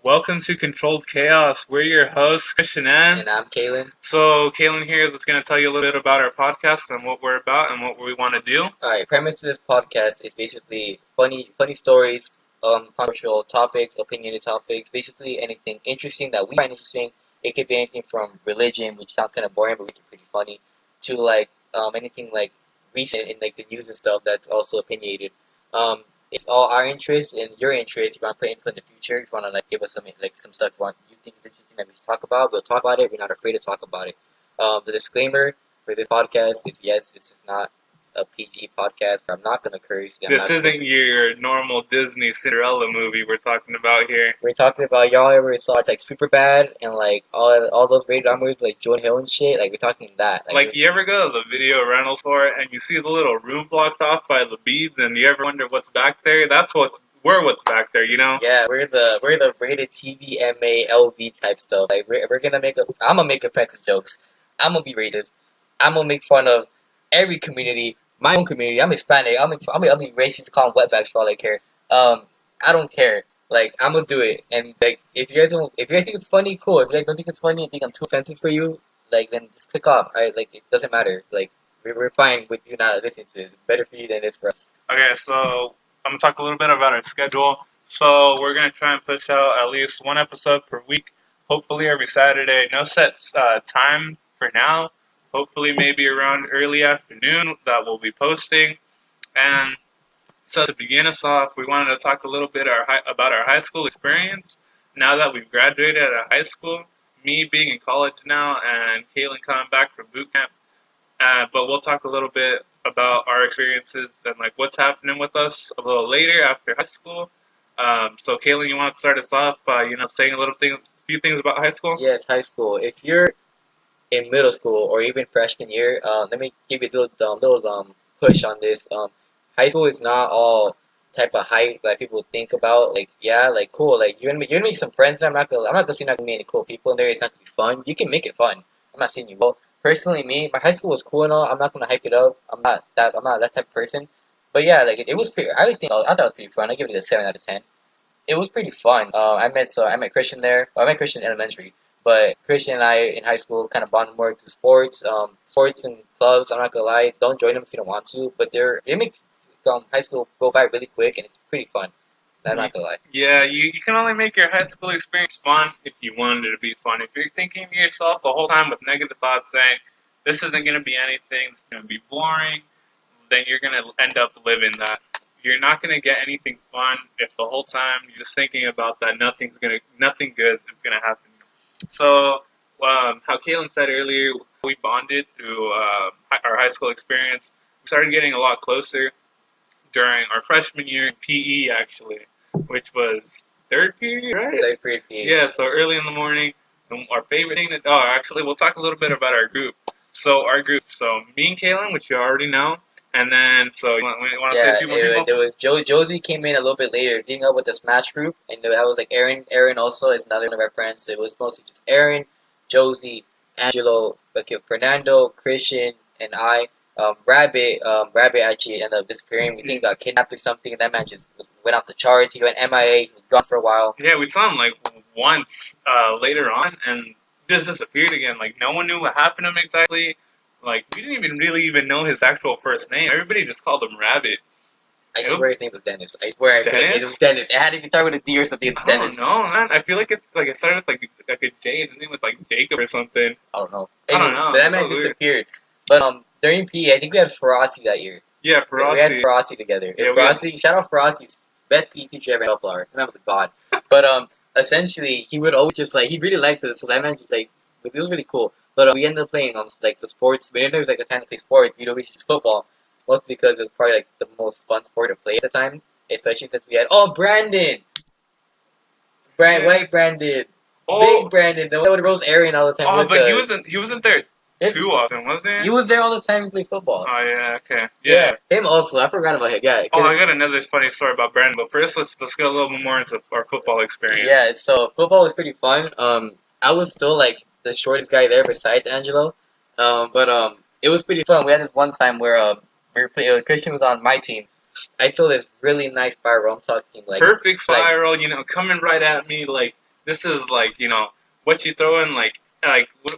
Welcome to Controlled Chaos. We're your hosts, Christian and I'm Kalen. So, Kalen here is going to tell you a little bit about our podcast and what we're about and what we want to do. Alright, premise of this podcast is basically funny stories, controversial topics, opinionated topics, basically anything interesting that we find interesting. It could be anything from religion, which sounds kind of boring, but we can pretty funny, to anything like recent in like the news and stuff that's also opinionated. It's all our interest and your interest. If you want to put input in the future, if you want to like give us some stuff you think is interesting that we should talk about, we'll talk about it. We're not afraid to talk about it. The disclaimer for this podcast is yes, this is not a PG podcast, but I'm not going to curse. This isn't your normal Disney Cinderella movie we're talking about here. We're talking about, y'all ever saw it's like Superbad and like all those rated R movies like Jordan Hill and shit? Like we're talking that. Like you ever go to the video rental store and you see the little room blocked off by the beads and you ever wonder what's back there? We're what's back there, you know? Yeah, we're the rated TV, MA, LV type stuff. Like we're gonna I'm gonna make offensive jokes. I'm gonna be racist. I'm gonna make fun of every community. My own community. I'm Hispanic. I'm be racist. Call them wetbacks for all I care. I don't care. Like I'm gonna do it. And like if you guys think it's funny, cool. If you guys don't think it's funny and think I'm too offensive for you, like then just click off. Like it doesn't matter. Like we're fine with you not listening to this. It's better for you than it is for us. Okay, so I'm gonna talk a little bit about our schedule. So we're gonna try and push out at least one episode per week. Hopefully every Saturday. No set time for now. Hopefully maybe around early afternoon that we'll be posting. And so to begin us off, we wanted to talk a little bit about our high school experience. Now that we've graduated out of high school, me being in college now and Kaylin coming back from boot camp. But we'll talk a little bit about our experiences and like what's happening with us a little later after high school. So Kaylin, you want to start us off by saying a few things about high school? Yes, high school. If you're in middle school or even freshman year, let me give you a little push on this. High school is not all type of hype that people think about. Like, yeah, like cool. Like you're gonna make some friends there. I'm not gonna say not gonna be any cool people in there. It's not gonna be fun. You can make it fun. I'm not saying you will. Personally, my high school was cool and all. I'm not gonna hype it up. I'm not that type of person. But yeah, like it was pretty. I thought it was pretty fun. I give it a 7 out of 10. It was pretty fun. I met Christian there. Well, I met Christian in elementary. But Christian and I in high school kind of bonded more to sports. Sports and clubs, I'm not going to lie, don't join them if you don't want to. But they make high school go by really quick, and it's pretty fun. I'm not going to lie. Yeah, you can only make your high school experience fun if you want it to be fun. If you're thinking to yourself the whole time with negative thoughts saying, this isn't going to be anything, it's going to be boring, then you're going to end up living that. You're not going to get anything fun if the whole time you're just thinking about that nothing good is going to happen. So, how Kaylin said earlier, we bonded through our high school experience. We started getting a lot closer during our freshman year in PE, actually, which was third period, right? Third period PE. Yeah, so early in the morning. Our favorite thing actually, we'll talk a little bit about our group. So, me and Kaylin, which you already know. And then, so you want to say a few more people? There was Josie came in a little bit later, teaming up with the Smash group, and that was like Aaron. Aaron also is another one of our friends. So it was mostly just Aaron, Josie, Angelo, Fernando, Christian, and I. Rabbit actually ended up disappearing. We think he got kidnapped or something, and that man just went off the charts. He went MIA. He was gone for a while. Yeah, we saw him like once later on, and just disappeared again. Like no one knew what happened to him exactly. Like, we didn't really know his actual first name. Everybody just called him Rabbit. I swear his name was Dennis. I swear it was Dennis. It had to start with a D or something. It's Dennis. I don't know, man. I feel like it started with like a J. His name was like Jacob or something. I don't know. I don't know. But that man disappeared. But during PE, I think we had Ferocity that year. Yeah, Ferocity. We had Ferocity together. Yeah, Ferocity, shout out Ferocity, best PE teacher ever in Bellflower. That man was a god. But essentially, he would always just he really liked us. So that man just it was really cool. But we ended up playing the sports. We didn't know it was a time to play sports. We just football. Mostly because it was probably the most fun sport to play at the time. Especially since we had Brandon! White Brandon. Big Brandon. The one with Rose Arian all the time. Oh, but he wasn't there too often, was he? He was there all the time to play football. Oh yeah, okay. Yeah. Him also. I forgot about him. Yeah. I got another funny story about Brandon, but first let's get a little bit more into our football experience. Yeah, so football was pretty fun. I was still the shortest guy there besides Angelo. But it was pretty fun. We had this one time where Christian was on my team. I threw this really nice spiral. I'm talking perfect spiral, coming right at me This is like, what you throw in, like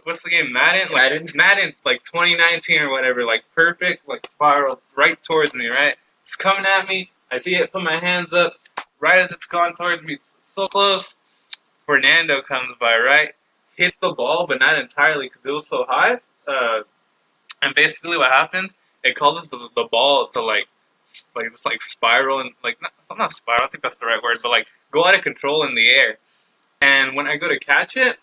what's the game, Madden? Madden, like 2019 or whatever, like perfect, like spiral right towards me, right? It's coming at me. I see it, put my hands up, right as it's gone towards me, so close. Fernando comes by, right? Hits the ball, but not entirely because it was so high. And basically, what happens? It causes the ball to just like spiral and like not spiral. I don't think that's the right word, but like go out of control in the air. And when I go to catch it,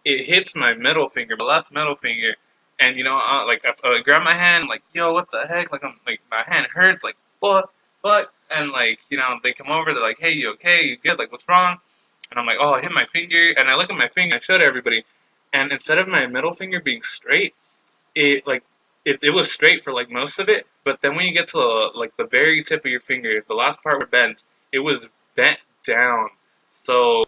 it hits my middle finger, my left middle finger. And I grab my hand, like, yo, what the heck? Like, I'm like, my hand hurts, like, what? And like, they come over, they're like, hey, you okay? You good? Like, what's wrong? And I'm like, oh, I hit my finger. And I look at my finger, I showed everybody. And instead of my middle finger being straight, it was straight for like most of it. But then when you get to like the very tip of your finger, the last part where it bends, it was bent down. So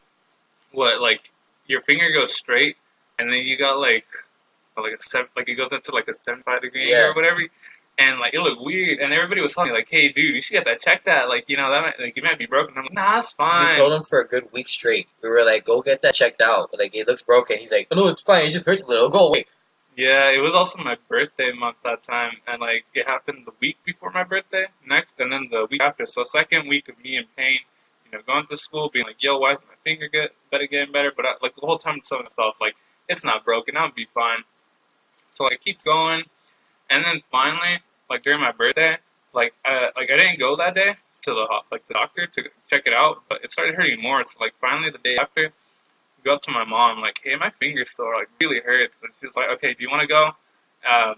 what, like, your finger goes straight, and then you got like a seven, like it goes into like a 75-degree angle or whatever, and like it looked weird, and everybody was telling me like, hey dude, you should get that checked out, like, that might, like, you might be broken. I'm like, nah, it's fine. We told him for a good week straight. We were like, go get that checked out. Like, it looks broken. He's like, oh, no, it's fine. It just hurts a little. Go away. Yeah, it was also my birthday month that time, and like it happened the week before my birthday next, and then the week after. So second week of me in pain, going to school, being like, yo, why is my finger getting better? But like the whole time I'm telling myself, like, it's not broken, I'll be fine. So like, I keep going, and then finally, like during my birthday, like I didn't go that day to the doctor to check it out, but it started hurting more. So like finally the day after, go up to my mom, like, hey, my finger still like really hurts, and she's like, okay, do you want to go?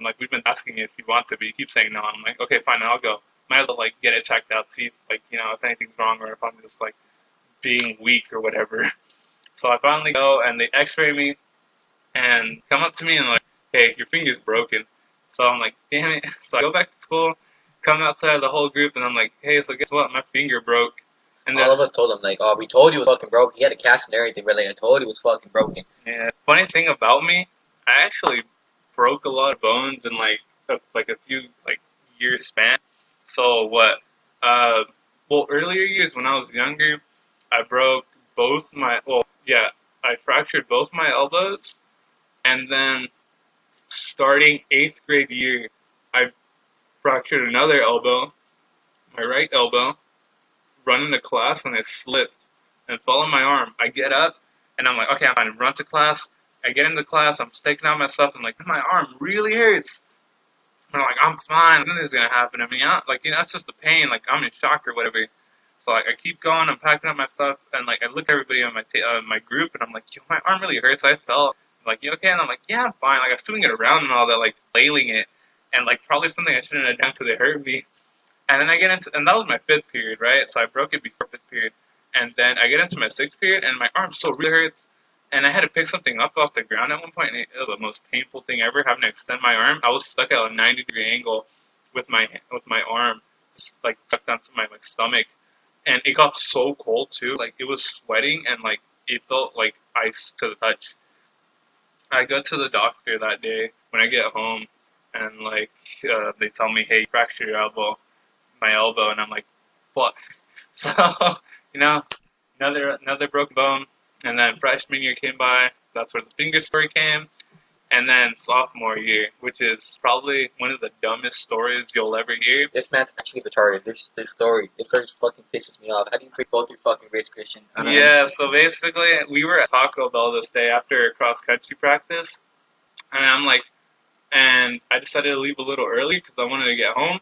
Like, we've been asking you if you want to, but you keep saying no. I'm like, okay, fine, I'll go. Might as well like get it checked out, see if, like, if anything's wrong or if I'm just like being weak or whatever. So I finally go, and they X-ray me and come up to me and like, hey, your finger's broken. So I'm like, damn it. So I go back to school, come outside of the whole group, and I'm like, hey, so guess what? My finger broke. And all of us told him, like, oh, we told you it was fucking broken. He had a cast and everything, but like, I told you it was fucking broken. Yeah. Funny thing about me, I actually broke a lot of bones in like a few like years span. So what? Well, earlier years when I was younger, I broke both my. Well, yeah, I fractured both my elbows, and then starting 8th grade year, I fractured another elbow, my right elbow, running to class, and I slipped and fell on my arm. I get up, and I'm like, okay, I'm fine. Run to class. I get into class. I'm staking out my stuff, and like, my arm really hurts. And I'm like, I'm fine. Nothing's gonna happen to me. Like, it's just the pain. Like, I'm in shock or whatever. So like, I keep going. I'm packing up my stuff, and like, I look at everybody in my group, and I'm like, yo, my arm really hurts. I fell. I'm like, you okay? And I'm like, yeah, I'm fine. Like, I was swinging it around and all that, like flailing it, and like probably something I shouldn't have done because it hurt me. And then I get into, and that was my 5th period, right? So I broke it before 5th period. And then I get into my 6th period, and my arm still really hurts. And I had to pick something up off the ground at one point, and it was the most painful thing ever, having to extend my arm. I was stuck at a 90-degree angle with my arm, like stuck down to my like stomach, and it got so cold too. Like, it was sweating, and like it felt like ice to the touch. I go to the doctor that day when I get home, and like they tell me, hey, you fractured your elbow. My elbow, and I'm like, what? So, you know, another broken bone, and then freshman year came by. That's where the finger story came, and then sophomore year, which is probably one of the dumbest stories you'll ever hear. This man's actually retarded. This story fucking pisses me off. How do you break both your fucking grades, Christian? Yeah, so basically, we were at Taco Bell this day after cross country practice, and and I decided to leave a little early because I wanted to get home.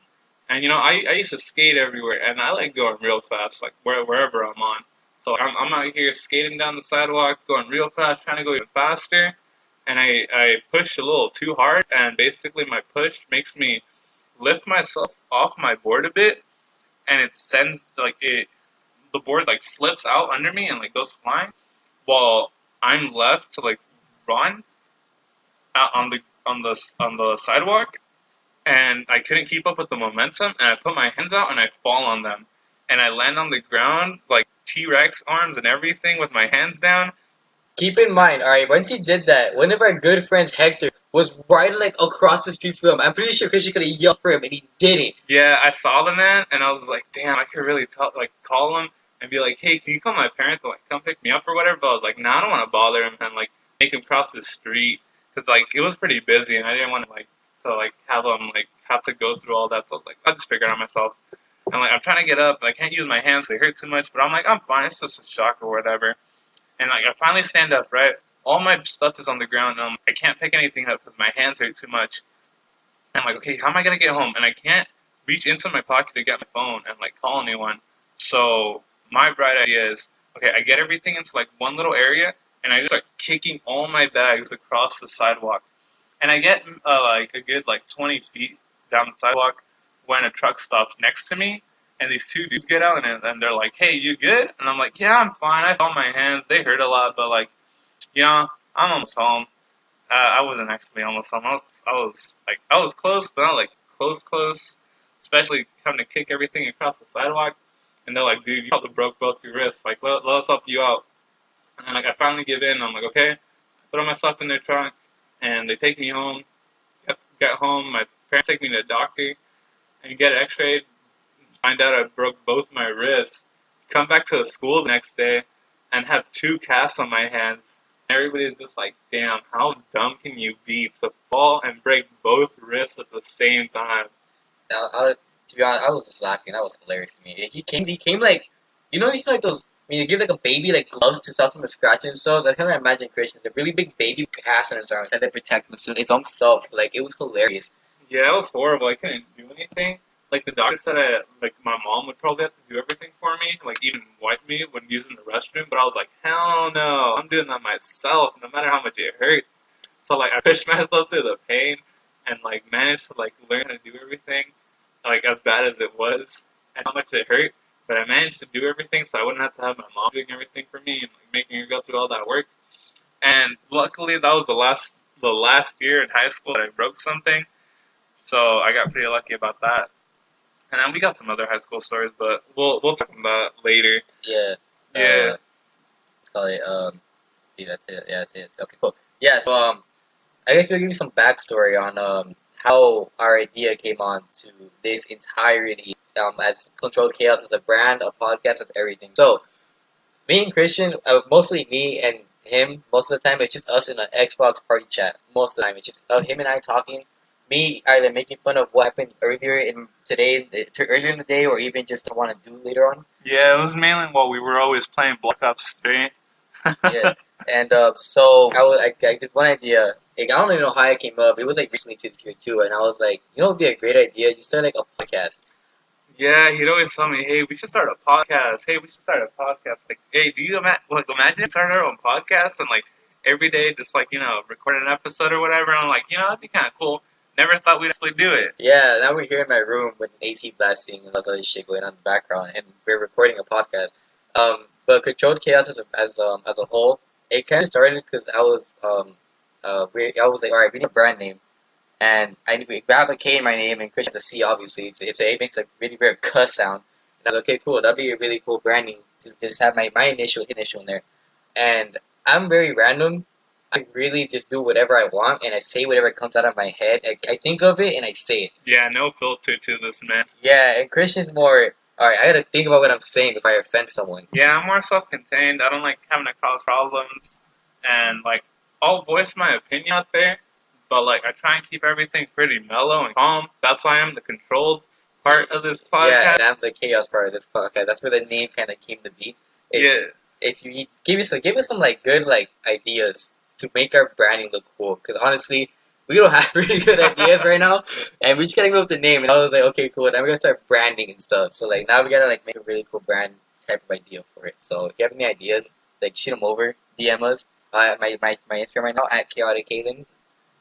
And I used to skate everywhere, and I like going real fast, like wherever I'm on. So I'm out here skating down the sidewalk, going real fast, trying to go even faster. And I push a little too hard, and basically my push makes me lift myself off my board a bit, and it sends the board like slips out under me and like goes flying, while I'm left to like run out on the sidewalk, and I couldn't keep up with the momentum, and I put my hands out, and I fall on them, and I land on the ground, like T-Rex arms and everything, with my hands down. Keep in mind, alright, once he did that, one of our good friends, Hector, was right, like, across the street from him. I'm pretty sure Christian could have yelled for him, and he didn't. Yeah, I saw the man, and I was like, damn, I could really call him, and be like, hey, can you call my parents to like come pick me up or whatever? But I was like, nah, I don't want to bother him and like make him cross the street because like it was pretty busy and I didn't want to like have them like have to go through all that. So I was like, I'll just figure it out myself. And like I'm trying to get up, and I can't use my hands; they hurt too much. But I'm like, I'm fine. It's just a shock or whatever. And like I finally stand up, right? All my stuff is on the ground, and I can't pick anything up because my hands hurt too much. And I'm like, okay, how am I gonna get home? And I can't reach into my pocket to get my phone and like call anyone. So my bright idea is, okay, I get everything into like one little area, and I just start kicking all my bags across the sidewalk. And I get like a good like 20 feet down the sidewalk when a truck stops next to me, and these two dudes get out and they're like, "Hey, you good?" And I'm like, "Yeah, I'm fine. I felt my hands; they hurt a lot, but like, you know, I'm almost home." I wasn't actually almost home. I was close, but not like close. Especially having to kick everything across the sidewalk, and they're like, "Dude, you probably broke both your wrists. Like, let us help you out." And then, like, I finally give in. I'm like, "Okay." I throw myself in their trunk, and they take me home. Get home, my parents take me to the doctor and get x-rayed. Find out I broke both my wrists. Come back to the school the next day and have two casts on my hands. Everybody's just like, damn, how dumb can you be to fall and break both wrists at the same time? To be honest, I was just laughing. That was hilarious to me. He came like, you see like those, when you give like a baby like gloves to stop him from scratching himself. I kind of imagine Christian, the really big baby cast on his arms, had to protect his own self. Like, it was hilarious. Yeah, it was horrible. I couldn't do anything. Like the doctor said, my mom would probably have to do everything for me, like even wipe me when using the restroom. But I was like, hell no, I'm doing that myself, no matter how much it hurts. So like I pushed myself through the pain, and like managed to like learn how to do everything, like as bad as it was, and how much it hurt. But I managed to do everything, so I wouldn't have to have my mom doing everything for me and like making her go through all that work. And luckily, that was the last year in high school that I broke something. So I got pretty lucky about that. And then we got some other high school stories, but we'll talk about that later. Yeah. Yeah. Let's call it. See, that's it. Yeah, that's it. Okay, cool. Yeah. So I guess we'll give you some backstory on how our idea came on to this entirety. As Controlled Chaos as a brand, a podcast, as everything. So me and Christian, mostly me and him, most of the time it's just us in an Xbox party chat. Most of the time it's just him and I talking. Me either making fun of what happened earlier earlier in the day, or even just want to do later on. Yeah, it was mainly while we were always playing Black Ops 3. Yeah, and so I did one idea. Like, I don't even know how it came up. It was like recently to this year too, and I was like, it'd be a great idea. You start like a podcast. Yeah, he'd always tell me, "Hey, we should start a podcast. Hey, we should start a podcast." Like, hey, do you imagine starting our own podcast and like every day just like record an episode or whatever? And I'm like, that'd be kind of cool. Never thought we'd actually do it. Yeah, now we're here in my room with AC blasting and all this other shit going on in the background, and we're recording a podcast. But Controlled Chaos as a whole, it kind of started because I was like, all right, we need a brand name, and we have a K in my name, and Christian has a C, obviously. It makes a really weird cuss sound. And I was like, okay, cool, that'd be a really cool branding. Just have my initial in there, and I'm very random. I really just do whatever I want, and I say whatever comes out of my head. I think of it, and I say it. Yeah, no filter to this, man. Yeah, and Christian's more, alright, I gotta think about what I'm saying before I offend someone. Yeah, I'm more self-contained. I don't like having to cause problems, and like I'll voice my opinion out there, but like I try and keep everything pretty mellow and calm. That's why I'm the controlled part of this podcast. Yeah, and I'm the chaos part of this podcast. That's where the name kind of came to be. If you give us some like good like ideas to make our branding look cool, because honestly, we don't have really good ideas right now, and we just gotta go with the name. And I was like, okay, cool. Then we're gonna start branding and stuff. So like now we gotta like make a really cool brand type of idea for it. So if you have any ideas, like shoot them over, DM us. My Instagram right now at chaotic Kaylin.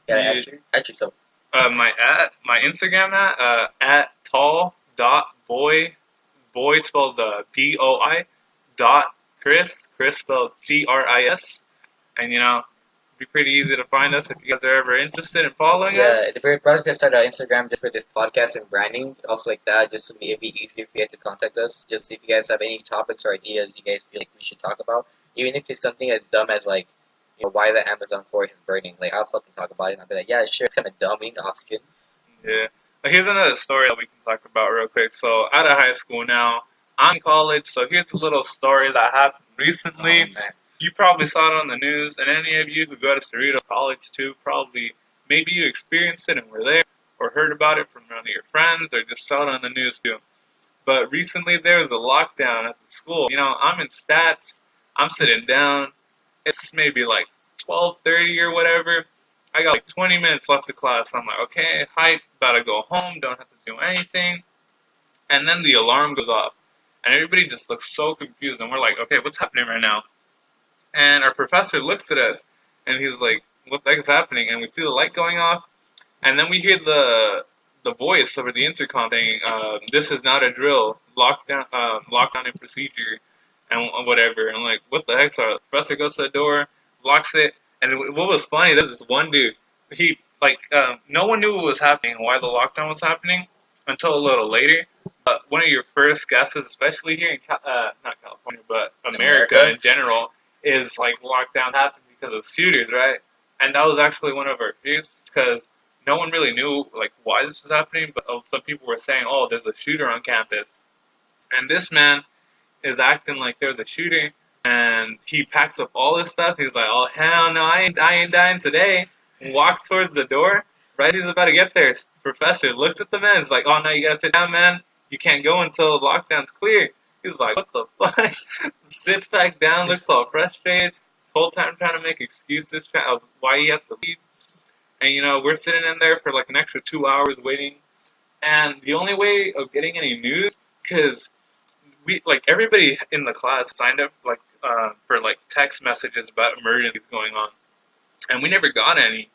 Yeah, at yourself. My Instagram at tall.boy, boy spelled BOI Chris spelled CRIS, and it'd be pretty easy to find us if you guys are ever interested in following us. Yeah, we're probably gonna start an Instagram just for this podcast and branding, also like that, just so it'd be easier for you guys to contact us. Just if you guys have any topics or ideas you guys feel like we should talk about, even if it's something as dumb as like, why the Amazon forest is burning. Like, I'll fucking talk about it, and I'll be like, yeah, sure, it's kind of dumb, we need oxygen. Yeah. Here's another story that we can talk about real quick. So, out of high school now, I'm in college, so here's a little story that happened recently. Oh, man. You probably saw it on the news, and any of you who go to Cerritos College too, probably maybe you experienced it and were there, or heard about it from one of your friends, or just saw it on the news too. But recently there was a lockdown at the school. I'm in stats. I'm sitting down. It's maybe like 12:30 or whatever. I got like 20 minutes left of class. I'm like, okay, hype, about to go home. Don't have to do anything. And then the alarm goes off, and everybody just looks so confused. And we're like, okay, what's happening right now? And our professor looks at us, and he's like, what the heck is happening? And we see the light going off, and then we hear the voice over the intercom saying, "This is not a drill. Lockdown and procedure, and whatever." And I'm like, "What the heck?" So the professor goes to the door, locks it, and what was funny? There's this one dude. He no one knew what was happening and why the lockdown was happening until a little later. One of your first guesses, especially here in not California, but America in general, is like lockdown happened because of shooters, right? And that was actually one of our fears because no one really knew like why this was happening, but some people were saying, "Oh, there's a shooter on campus," and this man is acting like there's a shooter, and he packs up all his stuff. He's like, "Oh hell no, I ain't dying today." Walks towards the door. Right as he's about to get there, professor looks at the man. He's like, "Oh no, you gotta sit down, man. You can't go until the lockdown's clear." He's like, "What the fuck?" Sits back down, looks all frustrated. Whole time trying to make excuses of why he has to leave. And we're sitting in there for like an extra 2 hours waiting. And the only way of getting any news, because we like everybody in the class signed up for like text messages about emergencies going on, and we never got any.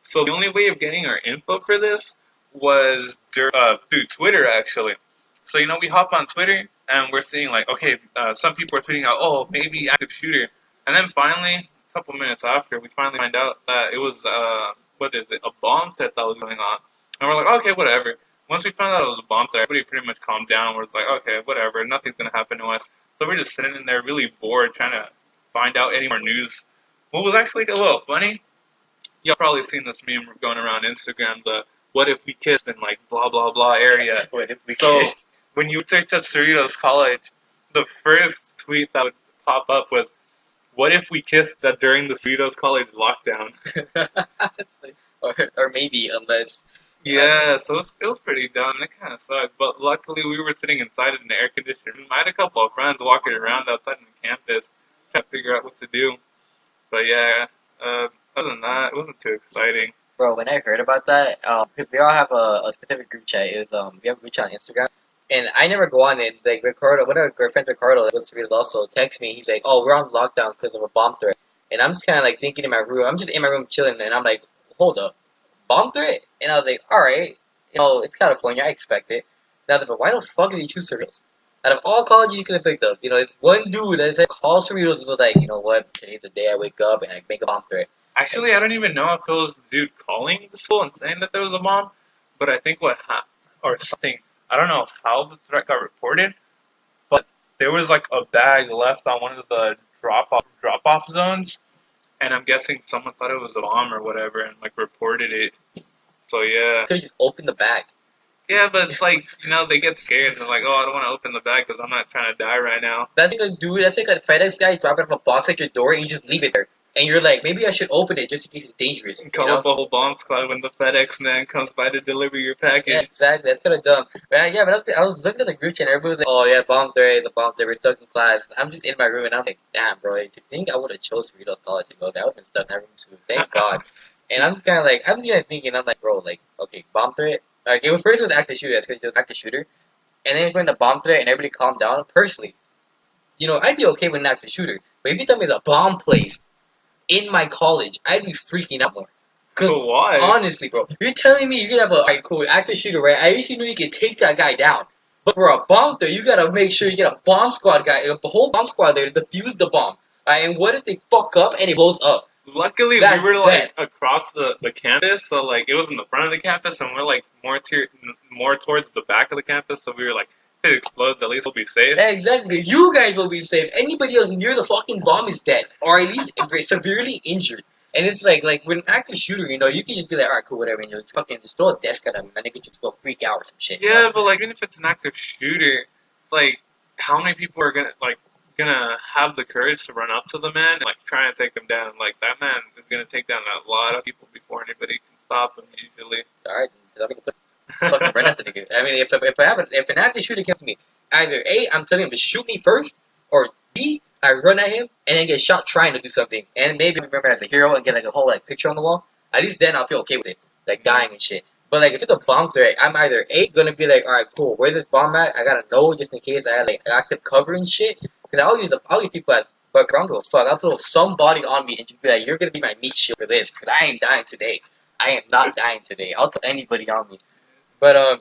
So the only way of getting our info for this was through Twitter, actually. So we hop on Twitter and we're seeing like, okay, some people are tweeting out, oh, maybe active shooter, and then finally, a couple minutes after, we finally find out that it was a bomb threat that was going on, and we're like, okay, whatever. Once we found out it was a bomb threat, everybody pretty much calmed down. We're like, okay, whatever, nothing's gonna happen to us. So we're just sitting in there really bored, trying to find out any more news. What was actually a little funny, y'all probably seen this meme going around Instagram, the "What if we kissed" in like blah blah blah area. What if we So kissed? when you search up Cerritos College, the first tweet that would pop up was, "What if we kissed during the Cerritos College lockdown?" or maybe unless Yeah, so it was pretty dumb. It kind of sucked, but luckily we were sitting inside in the air conditioned room. I had a couple of friends walking around outside on the campus trying to figure out what to do. But yeah, other than that, it wasn't too exciting. bro, when I heard about that, because we all have a specific group chat. It was we have a group chat on Instagram, and I never go on it. Like Ricardo, one of our good friends, Ricardo, that was Cerritos also text me. He's like, "Oh, we're on lockdown because of a bomb threat," and I'm just kind of like thinking in my room. I'm just in my room chilling, and I'm like, "Hold up, bomb threat?" And I was like, "All right, it's California. I expect it." And I was like, "But why the fuck did you choose Cerritos? Out of all colleges you could have picked up, it's one dude that said call Cerritos and was like, you know what? Today's the day I wake up and I make a bomb threat." Actually, I don't even know if it was the dude calling the school and saying that there was a bomb, but I think or something, I don't know how the threat got reported, but there was like a bag left on one of the drop-off zones, and I'm guessing someone thought it was a bomb or whatever and like reported it. So yeah. Could have just opened the bag. Yeah, but it's like, they get scared. They're like, oh, I don't want to open the bag because I'm not trying to die right now. That's like a dude. That's like a FedEx guy dropping off a box at your door and you just leave it there. And you're like, maybe I should open it just in case it's dangerous. Call up a whole bomb squad when the FedEx man comes by to deliver your package. Yeah, exactly. That's kind of dumb. But yeah, but I was looking at the group chat and everybody was like, oh yeah, bomb threat is a bomb threat. We're stuck in class. I'm just in my room and I'm like, damn, bro. To think I would have chose Cerritos College to go there, I would have been stuck in that room too. Thank God. And I'm just kind of like, I'm just kind of thinking, I'm like, bro, like, okay, bomb threat. Like, first it was active shooter. That's because it was active shooter. And then it went to bomb threat and everybody calmed down. Personally, I'd be okay with an active shooter. But if you tell me it's a bomb place in my college, I'd be freaking out more. Because why? honestly, bro, you're telling me you can have alright, cool, active shooter, right? I actually know you can take that guy down. But for a bomb threat, you gotta make sure you get a bomb squad guy, a whole bomb squad there to defuse the bomb. Right? And what if they fuck up and it blows up? Luckily, That's we were dead. across the campus, so like it was in the front of the campus, and we're like more towards the back of the campus. So we were like, if it explodes, at least we'll be safe. Yeah, exactly. You guys will be safe. Anybody else near the fucking bomb is dead, or at least severely injured. And it's like with an active shooter, you can just be like, alright, cool, whatever, and just fucking just throw a desk at him, and they could just go freak out or some shit. Yeah, but like even if it's an active shooter, it's like how many people are gonna have the courage to run up to the man and like try and take him down? Like that man is gonna take down a lot of people before anybody can stop him. Usually, All right, fucking run at the nigga. I mean, if an active shooter comes to me, either A, I'm telling him to shoot me first, or B, I run at him and then get shot trying to do something, and maybe remember as a hero and get like a whole like picture on the wall. At least then I'll feel okay with it, like dying and shit. But like if it's a bomb threat, I'm either A, gonna be like, all right, cool, where this bomb at? I gotta know just in case I had like active cover and shit. Because I'll use people as but I don't give a fuck. I'll put somebody on me and just be like, you're gonna be my meat shield for this, because I ain't dying today. I am not dying today. I'll put anybody on me. But I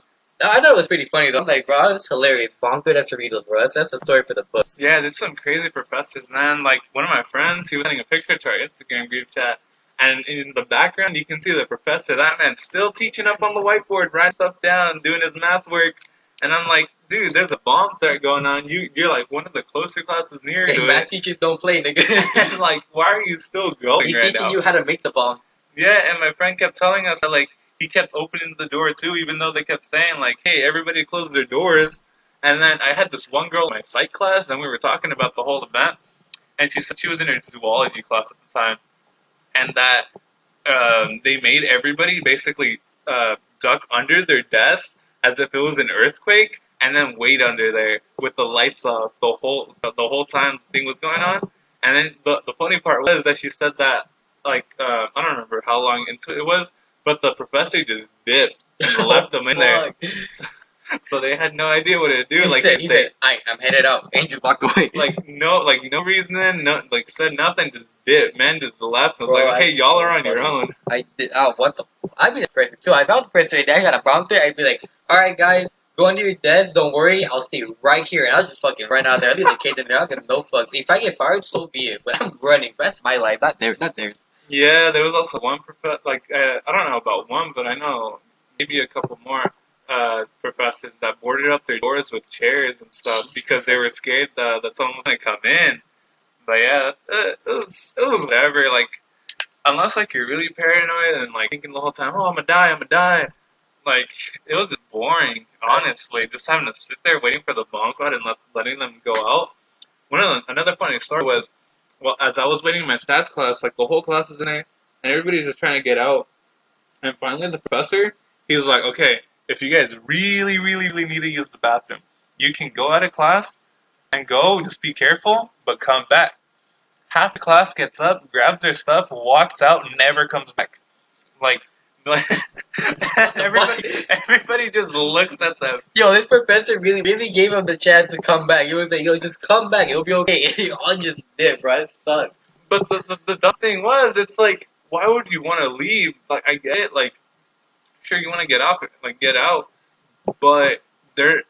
thought it was pretty funny though. I'm like, bro, that's hilarious. Bomb threat as Doritos, bro. That's a story for the books. yeah, there's some crazy professors, man. Like one of my friends, he was sending a picture to our Instagram group chat, and in the background you can see the professor. That man's still teaching up on the whiteboard, writing stuff down, doing his math work. And I'm like, dude, there's a bomb threat going on. You're like one of the closer classes near to Math it. teachers don't play, nigga. And like, why are you still going He's right teaching now? you how to make the bomb. Yeah, and my friend kept telling us that like he kept opening the door too, even though they kept saying like, hey, everybody close their doors. And then I had this one girl in my psych class, and we were talking about the whole event, and she said she was in her zoology class at the time, and that they made everybody basically duck under their desks as if it was an earthquake, and then wait under there with the lights off the whole time the thing was going on. And then the funny part was that she said that like I don't remember how long into it was, but the professor just dipped and left them in there, so they had no idea what to do. He said, I'm headed out, and just walked away. like no reasoning, no like said nothing, just dipped. Man just left. I was Bro, like, hey, that's y'all so are on your funny. own. I did. Oh, what the? I'd be the person too. If I was the person and I got a bomb threat, I'd be like, all right, guys, go under your desk. Don't worry, I'll stay right here, and I'll just fucking run out there. I'll leave the kids in there. I'll give no fucks. If I get fired, so be it. But I'm running. That's my life, not theirs. Yeah, there was also one professor. Like I don't know about one, but I know maybe a couple more professors that boarded up their doors with chairs and stuff because they were scared that someone was gonna come in. But yeah, it was whatever. Like unless like you're really paranoid and like thinking the whole time, oh, I'm gonna die. Like it was just boring, honestly. Just having to sit there waiting for the bomb squad and letting them go out. Another funny story was, well, as I was waiting in my stats class, like the whole class is in there, and everybody's just trying to get out. And finally, the professor, he's like, okay, if you guys really, really, really need to use the bathroom, you can go out of class and go. Just be careful, but come back. Half the class gets up, grabs their stuff, walks out, never comes back. Like everybody just looks at them. Yo, this professor really gave him the chance to come back. He was like, yo, just come back. It'll be okay. And he all just did, bro. It sucks. But the dumb thing was, it's like, why would you want to leave? Like, I get it. Like, sure, you want to get off, like, get out. But the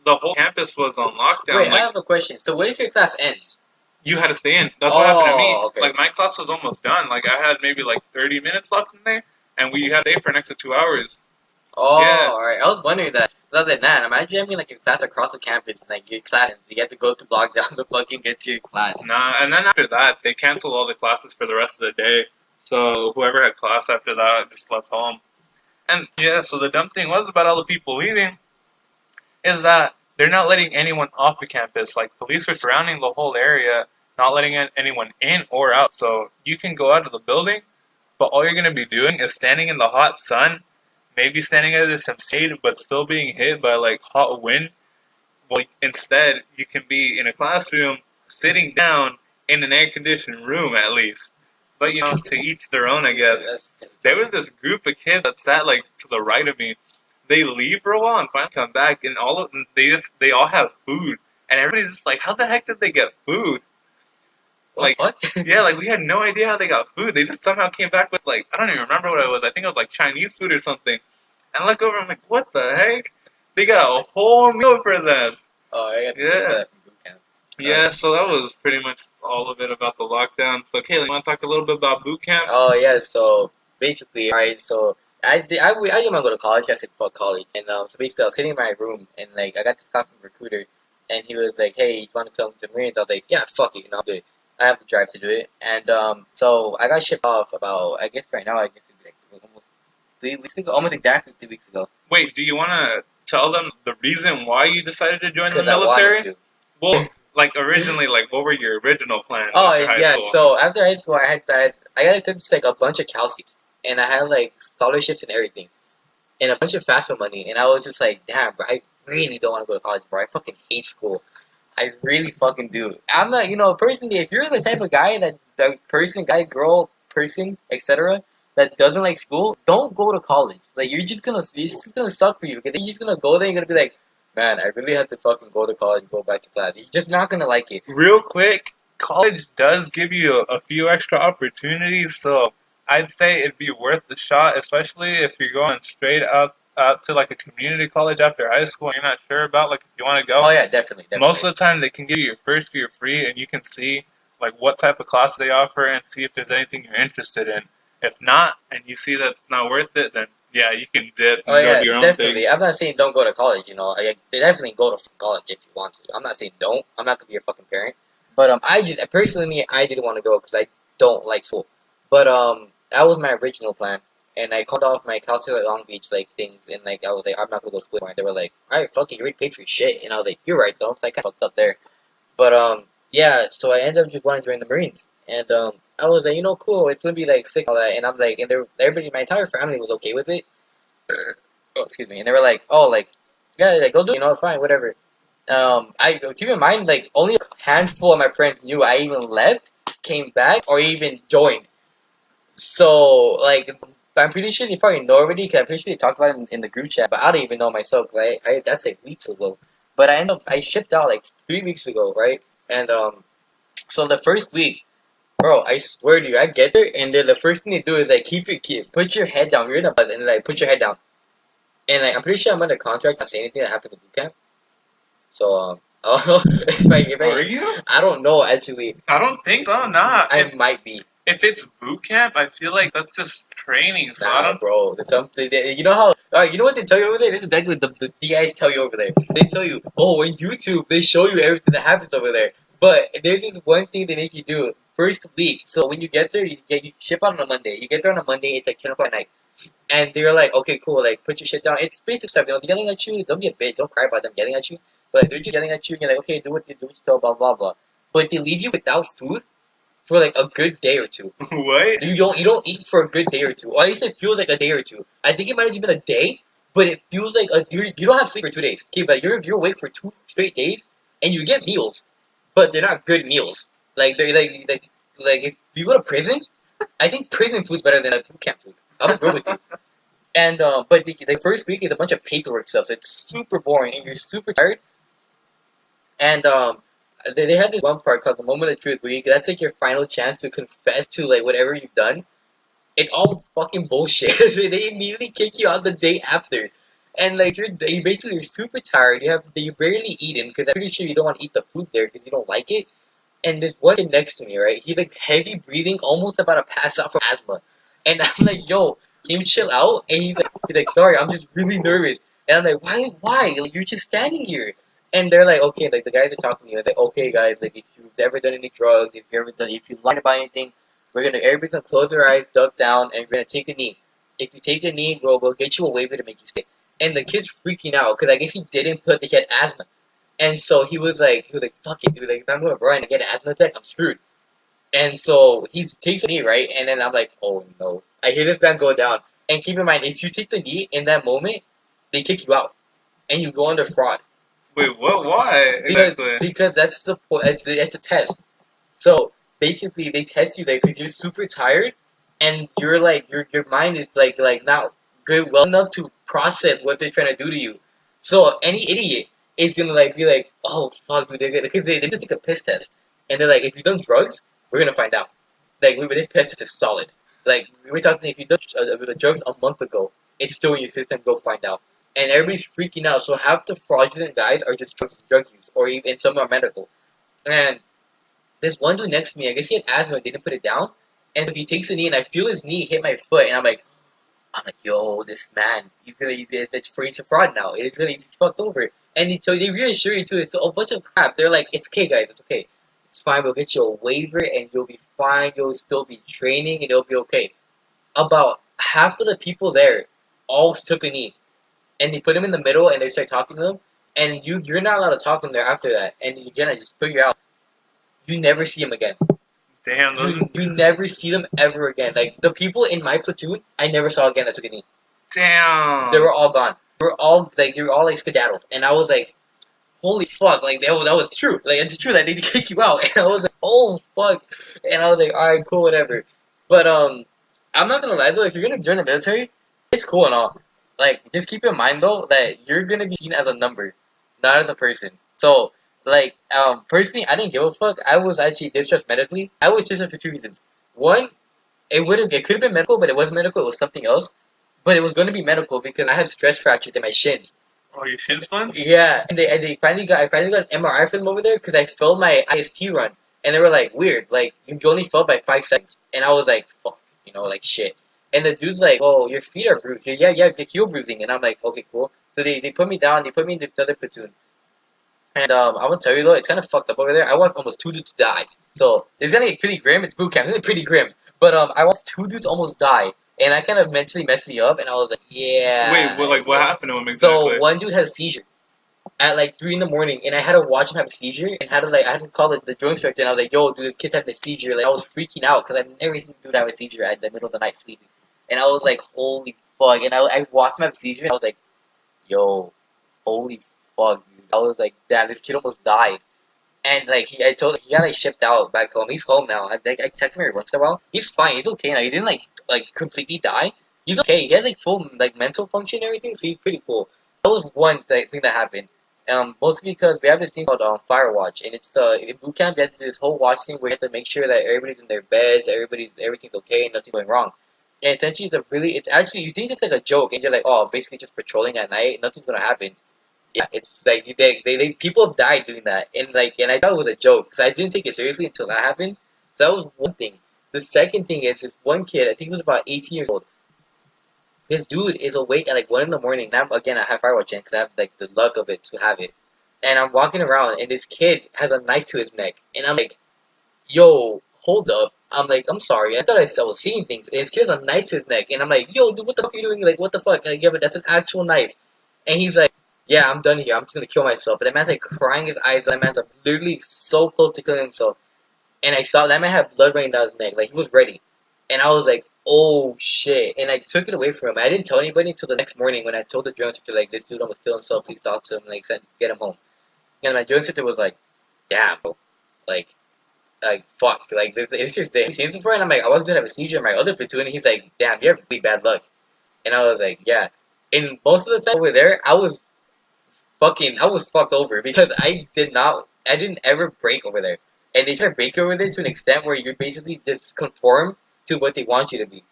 whole campus was on lockdown. Wait, like, I have a question. So what if your class ends? you had to stay in. That's what happened to me. Okay. Like, my class was almost done. Like, I had maybe like 30 minutes left in there, and we had to stay for an extra 2 hours. Oh, Yeah. alright. I was wondering that. I was like, man, imagine having like your class across the campus and like your class ends. You have to go to lockdown to fucking get to your class. Nah, and then after that, they canceled all the classes for the rest of the day. So whoever had class after that just left home. And yeah, so the dumb thing was about all the people leaving is that they're not letting anyone off the campus. Like, police are surrounding the whole area, not letting anyone in or out. So you can go out of the building, but all you're going to be doing is standing in the hot sun, maybe standing under some shade, but still being hit by, like, hot wind. Well, instead, you can be in a classroom, sitting down in an air-conditioned room, at least. But, to each their own, I guess. There was this group of kids that sat, like, to the right of me. They leave for a while and finally come back, and all of them, they all have food. And everybody's just like, how the heck did they get food? Like, what? yeah, like, we had no idea how they got food. They just somehow came back with, like, I don't even remember what it was. I think it was, like, Chinese food or something. And I look over, I'm like, what the heck? They got a whole meal for them. Oh, I got to Yeah. do that from boot camp. Yeah, so that was pretty much all of it about the lockdown. So, Kayla, you want to talk a little bit about boot camp? Oh, yeah, so basically, alright, so I didn't want to go to college. I said, fuck college. And so basically, I was sitting in my room, and like, I got this call from a recruiter, and he was like, hey, you want to come to Marines? I was like, yeah, fuck it, I'll do it. I have the drive to do it. And so I got shipped off about, I guess right now, I guess it'd be like almost 3 weeks ago, almost exactly 3 weeks ago. Wait, do you want to tell them the reason why you decided to join the Because I wanted military? to. Well, like originally, like what were your original plans Oh after high yeah, school? so after high school, I got into like a bunch of Calcies, and I had like scholarships and everything, and a bunch of FAFSA money, and I was just like, damn, bro, I really don't want to go to college, bro. I fucking hate school. I really fucking do. I'm not, personally, if you're the type of guy the person, guy, girl, person, etc., that doesn't like school, don't go to college. Like, it's just gonna suck for you, because you're just gonna go there and you're gonna be like, man, I really have to fucking go to college and go back to class. You're just not gonna like it. Real quick, college does give you a few extra opportunities, so I'd say it'd be worth the shot, especially if you're going straight up out to like a community college after high school and you're not sure about like if you want to go. Oh yeah, definitely. Most of the time, they can give you your first year free, and you can see like what type of class they offer and see if there's anything you're interested in. If not, and you see that it's not worth it, then yeah, you can dip and Oh go yeah, do your own definitely. thing. I'm not saying don't go to college. Definitely go to college if you want to. I'm not saying don't. I'm not gonna be your fucking parent. But I didn't want to go because I don't like school. But that was my original plan, and I called off my Cal State Long Beach like things, and like I was like, I'm not gonna go to school anymore. And they were like, all right, fuck it, you already paid for your shit, and I was like, you're right though. So I kind of fucked up there. But yeah. So I ended up just wanting to join the Marines, and I was like, cool. It's gonna be like six all that, and I'm like, and everybody, my entire family was okay with it. Oh, excuse me. And they were like, oh, like, yeah, like, go do it, fine, whatever. Keep in mind, like, only a handful of my friends knew I even left, came back, or even joined. So, like, I'm pretty sure they probably know already, because I'm pretty sure they talked about it in the group chat, but I don't even know myself, that's like weeks ago. But I shipped out like 3 weeks ago, right? And, so the first week, bro, I swear to you, I get there, and then the first thing they do is, like, put your head down, you're in a bus, and, like, put your head down. And like, I'm pretty sure I'm under contract to say anything that happens at boot camp. So I don't know Are you? I don't know actually. I don't think so. Nah. I might be. If it's boot camp, I feel like that's just training. So I Nah, don't. bro. It's something. You know how? Alright, you know what they tell you over there? This is exactly what the guys tell you over there. They tell you, oh, on YouTube, they show you everything that happens over there. But there's this one thing they make you do first week. So when you get there, you ship out on a Monday. You get there on a Monday. It's like 10 o'clock at night. And they're like, okay, cool, like, put your shit down. It's basic stuff, they're yelling at you, don't be a bitch, don't cry about them yelling at you. But they're just yelling at you, and you're like, okay, do what you tell, blah, blah, blah. But they leave you without food for, like, a good day or two. What? You don't eat for a good day or two. Or at least it feels like a day or two. I think it might have been a day, but it feels like you don't have sleep for 2 days. Okay, but you're awake for 2 straight days, and you get meals, but they're not good meals. Like, they're like if you go to prison, I think prison food's better than boot camp food. I'm agree with you. And but the first week is a bunch of paperwork stuff. So it's super boring, and you're super tired. And they had this one part called the moment of truth, where that's like your final chance to confess to like whatever you've done. It's all fucking bullshit. They immediately kick you out the day after, and like you're super tired. You barely eaten because I'm pretty sure you don't want to eat the food there because you don't like it. And this one kid next to me, right? He's like heavy breathing, almost about to pass out from asthma. And I'm like, yo, can you chill out? And he's like, sorry, I'm just really nervous. And I'm like, why? Like, you're just standing here. And they're like, okay, like the guys are talking to you. They're like, okay, guys, like if you've ever done any drugs, if you lied about anything, everybody's gonna close their eyes, duck down, and we're gonna take a knee. If you take a knee, we'll get you a waiver to make you stay. And the kid's freaking out because I guess he didn't put that he had asthma. And so he was like, fuck it, dude. Like, if I'm going to Brian and get an asthma attack, I'm screwed. And so he takes a knee, right? And then I'm like, oh no. I hear this man go down. And keep in mind, if you take the knee in that moment, they kick you out. And you go under fraud. Wait, what? Why? Because that's the point. It's a test. So basically, they test you because you're super tired, and you're like your mind is like not good well enough to process what they're trying to do to you. So any idiot is gonna like be like, oh fuck, dude, because they just take a piss test, and they're like, if you've done drugs, we're gonna find out. Like, this piss test is solid. Like, we're talking, if you done the drugs a month ago, it's still in your system. Go find out. And everybody's freaking out. So half the fraudulent guys are just drug use, or even some are medical. And this one dude next to me, I guess he had asthma, didn't put it down, and so he takes a knee, and I feel his knee hit my foot, and I'm like, yo, this man, it's a fraud now. He's fucked over. And they reassure you too. It's a bunch of crap. They're like, it's okay, guys, it's okay. It's fine. We'll get you a waiver, and you'll be fine. You'll still be training, and it'll be okay. About half of the people there all took a knee. and they put him in the middle, and they start talking to him, and you're not allowed to talk to him there after that, and you're gonna just figure out you never see him again. Damn, those. You never see them ever again. Like the people in my platoon, I never saw again that took a knee. Damn. They were all gone. They were all like skedaddled, and I was like, holy fuck, like that was true. Like it's true that they kick you out, and I was like, oh fuck, and I was like, all right, cool, whatever. But I'm not gonna lie though, if you're gonna join the military, it's cool and all. Like just keep in mind though that you're gonna be seen as a number, not as a person. So like personally, I didn't give a fuck. I was actually distressed medically. I was distressed for two reasons. One, it could have been medical, but it wasn't medical. It was something else. But it was going to be medical because I had stress fractures in my shins. Oh, your shin splints? Yeah, and I finally got an MRI for them over there because I failed my IST run, and they were like, weird, like you only failed by 5 seconds, and I was like, fuck, like shit. And the dude's like, oh, your feet are bruised. Yeah, your heel bruising, and I'm like, okay, cool. So they put me down, they put me in this other platoon, and I will tell you though, it's kind of fucked up over there. I watched almost 2 dudes die, so it's gonna get pretty grim. It's boot camp, it's pretty grim, but I watched 2 dudes almost die. And that kind of mentally messed me up, and I was like, yeah. Wait, well, what happened to him exactly? So one dude had a seizure at like 3 in the morning, and I had to watch him have a seizure, and I had to call the drill instructor, and I was like, yo, dude, this kid's having a seizure. Like I was freaking out because I've never seen a dude have a seizure at the middle of the night sleeping, and I was like, holy fuck. And I watched him have a seizure, and I was like, yo, holy fuck, dude. I was like, damn, this kid almost died. And like he got like shipped out back home. He's home now. I text him every once in a while. He's fine. He's okay now. He didn't like completely die. He's okay. He has like full like mental function and everything. So he's pretty cool. That was one thing that happened. Mostly because we have this thing called Firewatch, and it's in boot camp. You have to do this whole watch thing where you have to make sure that everybody's in their beds, everything's okay, and nothing's going wrong. And essentially, it's actually you think it's like a joke, and you're like, oh, basically just patrolling at night, nothing's gonna happen. Yeah, it's like they people have died doing that, and I thought it was a joke because I didn't take it seriously until that happened. So that was one thing. The second thing is this one kid, I think he was about 18 years old. This dude is awake at like 1 in the morning. And I have firewatch in because I have like the luck of it to have it. And I'm walking around, and this kid has a knife to his neck, and I'm like, yo, hold up. I'm like, I'm sorry, I thought I was seeing things. And this kid has a knife to his neck, and I'm like, yo, dude, what the fuck are you doing? Like, what the fuck? Like, yeah, but that's an actual knife. And he's like, yeah, I'm done here. I'm just gonna kill myself. But that man's like crying his eyes. That man's like literally so close to killing himself. And I saw that man had blood running down his neck. Like he was ready. And I was like, oh shit. And I took it away from him. I didn't tell anybody until the next morning when I told the drill instructor, like, this dude almost killed himself. Please talk to him. Like, get him home. And my drill instructor was like, damn, bro. Like fuck. Like it's just he's seen before. And I'm like, I was gonna have a seizure in my other platoon. And he's like, damn, you have really bad luck. And I was like, yeah. And most of the time over there, I was fucked over because I didn't ever break over there. And they try to break you over there to an extent where you're basically just conform to what they want you to be.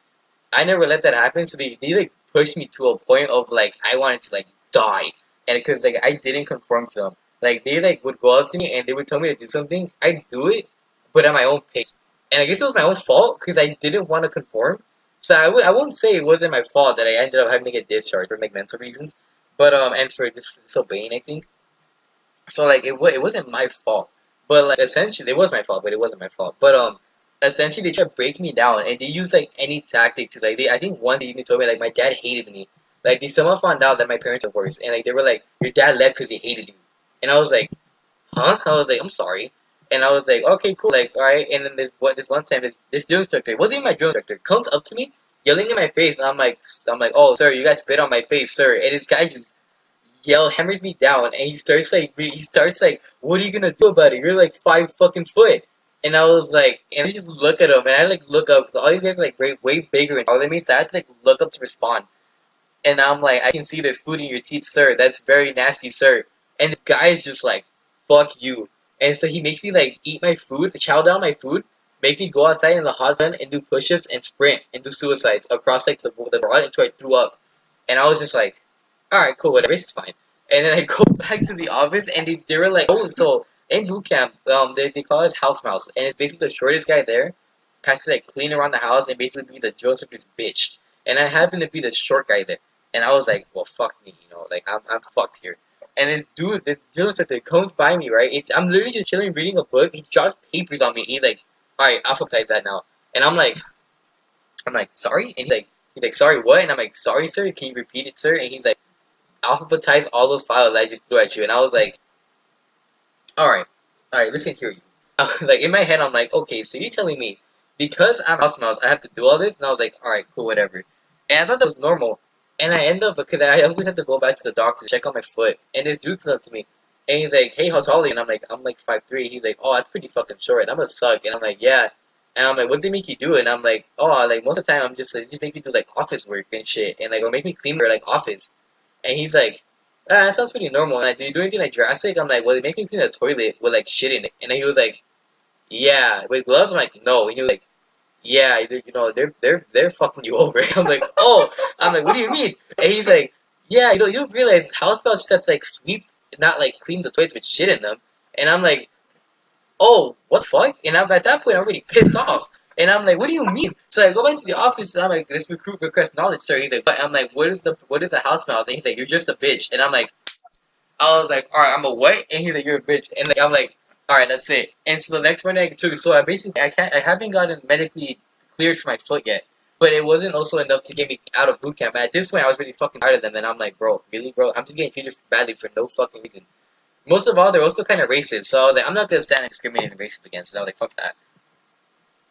I never let that happen, so they like pushed me to a point of like I wanted to like die. And because like I didn't conform to them. Like they like would go up to me and they would tell me to do something, I'd do it, but at my own pace. And I guess it was my own fault because I didn't want to conform. So I won't say it wasn't my fault that I ended up having to get discharged for like mental reasons. But and for disobeying, I think. So like it wasn't my fault, but like essentially it was my fault, but it wasn't my fault. But essentially they tried to break me down, and they used like any tactic to like I think once they even told me like my dad hated me. Like they somehow found out that my parents are worse, and like they were like, your dad left because he hated you, and I was like, huh? I was like, I'm sorry, and I was like, okay, cool, like all right. And then this one time this drill instructor, it wasn't even my drill instructor, comes up to me yelling in my face, and I'm like, oh sir, you guys spit on my face, sir, and this guy just hammers me down, and he starts like, what are you gonna do about it? You're like 5 fucking foot. And I was like, and I just look at him, and I like look up, 'cause all these guys are like way bigger and taller than me, so I had to like look up to respond. And I'm like, I can see there's food in your teeth, sir. That's very nasty, sir. And this guy is just like, fuck you. And so he makes me like eat my food, chow down my food, make me go outside in the hot sun and do push-ups and sprint and do suicides across like the rod until I threw up. And I was just like, alright, cool, whatever, it's fine. And then I go back to the office, and they were like, oh, so in boot camp, they call us house mouse, and it's basically the shortest guy there has to like clean around the house and basically be the drill instructor's bitch. And I happened to be the short guy there, and I was like, well, fuck me, like I'm fucked here. And this drill instructor comes by me, right? I'm literally just chilling, reading a book. He drops papers on me. He's like, all right, alphabetize that now. And I'm like, sorry? And he's like, sorry, what? And I'm like, sorry, sir. Can you repeat it, sir? And he's like, alphabetize all those files that I just threw at you, and I was like, all right, listen here, you. Like in my head, I'm like, okay, so you're telling me because I'm house mouse, I have to do all this, and I was like, all right, cool, whatever. And I thought that was normal, and I end up because I always have to go back to the doctor to check on my foot, and this dude comes up to me, and he's like, hey, how tall are you? And I'm like 5'3". He's like, oh, that's pretty fucking short. I'm a suck, and I'm like, yeah. And I'm like, what did they make you do? And I'm like, oh, like most of the time I'm just like, just make me do like office work and shit, and like or make me clean their like office. And he's like, that sounds pretty normal. And I do you do anything like drastic? I'm like, well, they make me clean the toilet with like shit in it. And then he was like, yeah, with gloves. I'm like, no. And he was like, yeah, they're fucking you over. I'm like, oh. I'm like, what do you mean? And he's like, yeah, you don't realize housebound just has to like sweep, not like clean the toilets with shit in them. And I'm like, oh, what the fuck? And I'm at that point I'm already pissed off. And I'm like, what do you mean? So I go back to the office and I'm like, this recruit request knowledge, sir. He's like, what? I'm like, what is the house mouse? And he's like, you're just a bitch. And I'm like, I was like, all right, I'm a what? And he's like, you're a bitch. And like, I'm like, all right, that's it. And so the next morning I took, so I haven't gotten medically cleared for my foot yet. But it wasn't also enough to get me out of boot camp. At this point, I was really fucking tired of them, and I'm like, bro, really, bro? I'm just getting treated badly for no fucking reason. Most of all, they're also kind of racist, so I was like, I'm not gonna stand and discriminate racist against it. I was like, fuck that.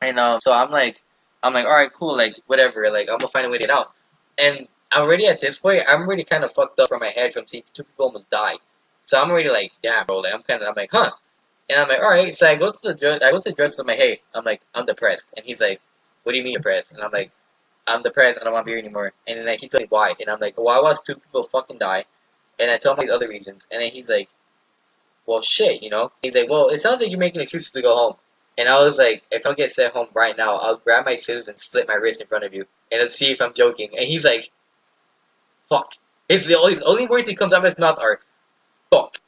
And so I'm like, all right, cool, like whatever, like I'm gonna find a way to get out. And already at this point, I'm already kind of fucked up from my head from seeing two people almost die. So I'm already like, damn, bro, like I'm like, huh. And I'm like, all right. So I go to the judge. I'm like, hey, I'm depressed. And he's like, what do you mean you're depressed? And I'm like, I'm depressed. I don't want to be here anymore. And then like, he tells me why. And I'm like, well, I watched two people fucking die. And I tell him like other reasons. And then he's like, well, shit, you know. He's like, well, it sounds like you're making excuses to go home. And I was like, if I don't get sent home right now, I'll grab my scissors and slit my wrist in front of you, and let's see if I'm joking. And he's like, fuck. It's the only words he comes out of his mouth are, fuck.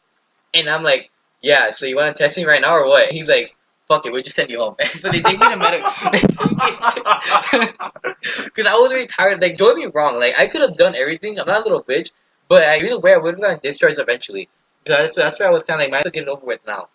And I'm like, yeah, so you want to test me right now or what? And he's like, fuck it, we'll just send you home. So they take me to medical. Because I was very tired. Like, don't get me wrong. Like, I could have done everything. I'm not a little bitch. But either way, I would have gotten discharged eventually. So that's why I was kind of like, might as well get it over with now.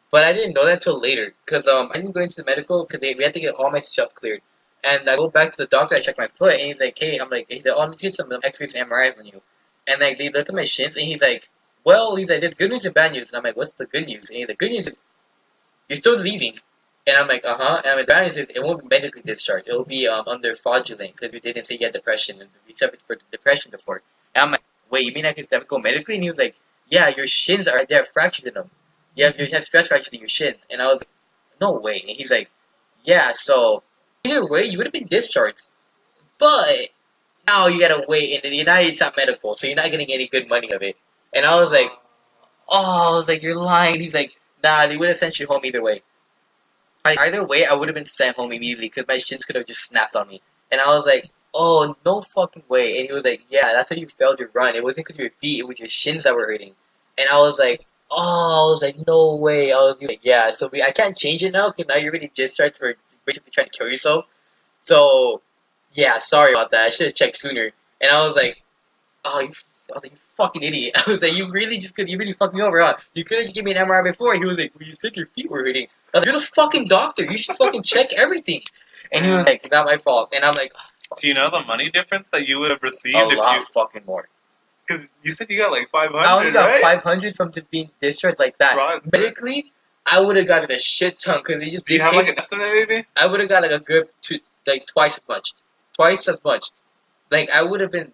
But I didn't know that till later. Because I didn't go into the medical because we had to get all my stuff cleared. And I go back to the doctor, I check my foot, and he's like, hey, he's like, oh, let me get some x-rays and MRIs on you. And like, they look at my shins, and he's like, well, he's like, there's good news and bad news. And I'm like, what's the good news? And he's like, good news is, you're still leaving. And I'm like, uh-huh. And the bad news is, it won't be medically discharged. It will be under fraudulent, because you didn't say you had depression, and we accepted for depression before. And I'm like, wait, you mean I can go medically? And he was like, yeah, your shins they have fractures in them. You have stress fractures in your shins. And I was like, no way. And he's like, yeah, so either way, you would have been discharged. But now you gotta wait, and in the United States, it's not medical, so you're not getting any good money of it. And I was like, oh, I was like, you're lying. He's like, nah, they would have sent you home either way. Like, either way, I would have been sent home immediately because my shins could have just snapped on me. And I was like, oh, no fucking way. And he was like, yeah, that's how you failed your run. It wasn't because of your feet, it was your shins that were hurting. And I was like, oh, I was like, no way. I was like, yeah, so I can't change it now because now you're really discharged for basically trying to kill yourself. So, yeah, sorry about that. I should have checked sooner. And I was like, oh, I was like, you fucking idiot. I was like, you really fucked me over, huh? You couldn't just give me an MRI before. He was like, well, you said your feet were hurting. I was like, you're the fucking doctor. You should fucking check everything. And he was like, it's not my fault. And I'm like, oh, Do you know the money difference that you would have received a if lot you? fucking more. Because you said you got like 500. I only got right? 500 from just being discharged like that. Right. Medically, I would have gotten a shit ton because they just. Do you have like an estimate, maybe? I would have got like a good twice as much. Like I would have been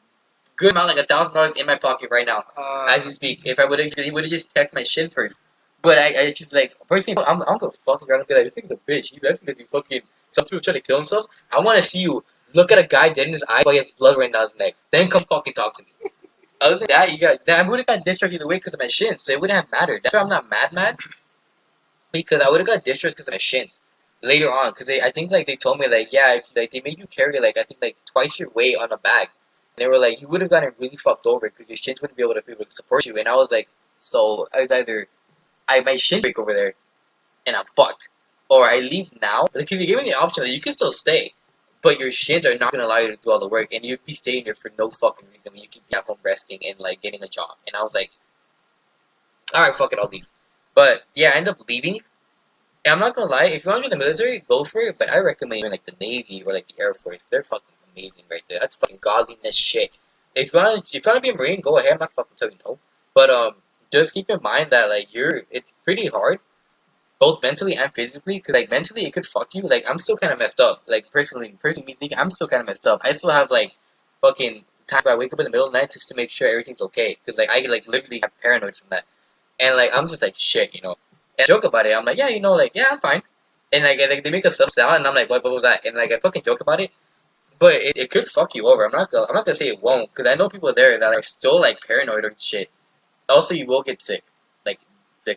good amount, like $1,000 in my pocket right now as you speak. If I would have, he would have just checked my shit first. But I just like personally, I'm gonna fucking around and be like, this thing's a bitch. You left because you fucking some people trying to kill themselves. I want to see you look at a guy dead in his eye while he has blood running down his neck. Then come fucking talk to me. Other than that, I would have got discharged either way because of my shins, so it wouldn't have mattered. That's why I'm not mad, because I would have got discharged because of my shins later on. Because I think like they told me like, yeah, if like they make you carry like I think like twice your weight on a bag, and they were like, you would have gotten really fucked over because your shins wouldn't be able to support you. And I was like, so I was either my shin break over there, and I'm fucked, or I leave now. Because they gave me the option that you can still stay. But your shins are not going to allow you to do all the work, and you'd be staying there for no fucking reason when you could be at home resting and, like, getting a job. And I was like, alright, fuck it, I'll leave. But, yeah, I ended up leaving. And I'm not going to lie, if you want to get the military, go for it, but I recommend like, the Navy or, like, the Air Force. They're fucking amazing right there. That's fucking godliness shit. if you wanna be a Marine, go ahead. I'm not fucking telling you no. But just keep in mind that like it's pretty hard, both mentally and physically. Because like mentally, it could fuck you. Like I'm still kind of messed up. Like personally speaking, I'm still kind of messed up. I still have like fucking times where I wake up in the middle of the night just to make sure everything's okay. Because like I like literally have paranoid from that. And like I'm just like shit, you know. And I joke about it. I'm like, yeah, you know, like yeah, I'm fine. And like they make a sub sound, and I'm like, what was that? And like I fucking joke about it, but it could fuck you over. I'm not gonna say it won't, because I know people there that are still like paranoid or shit. Also, you will get sick, like